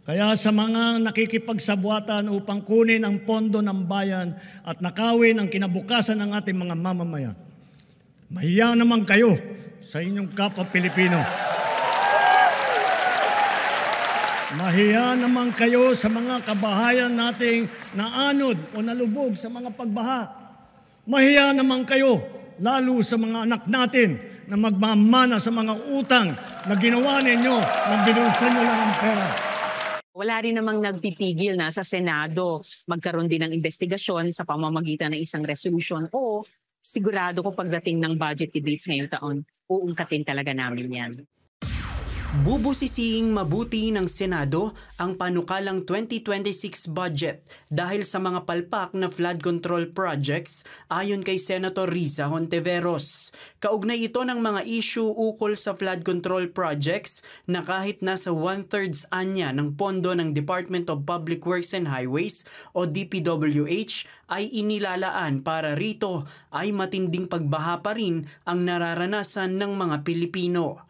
Kaya sa mga nakikipagsabwatan upang kunin ang pondo ng bayan at nakawin ang kinabukasan ng ating mga mamamayan, mahiya naman kayo sa inyong kapwa Pilipino. Mahiya naman kayo sa mga kabahayan nating naanod o nalubog sa mga pagbaha. Mahiya naman kayo lalo sa mga anak natin na magmamana sa mga utang na ginawa ninyo nang binulsan nyo lang ang pera. Wala rin namang nagpipigil na sa Senado magkaroon din ng investigasyon sa pamamagitan ng isang resolution o sigurado ko pagdating ng budget debates ngayong taon, uungkatin talaga namin yan. Bubusising mabuti ng Senado ang panukalang 2026 budget dahil sa mga palpak na flood control projects ayon kay Senator Riza Hontiveros. Kaugnay ito ng mga issue ukol sa flood control projects na kahit nasa 1/3 anya ng pondo ng Department of Public Works and Highways o DPWH ay inilalaan para rito ay matinding pagbaha pa rin ang nararanasan ng mga Pilipino.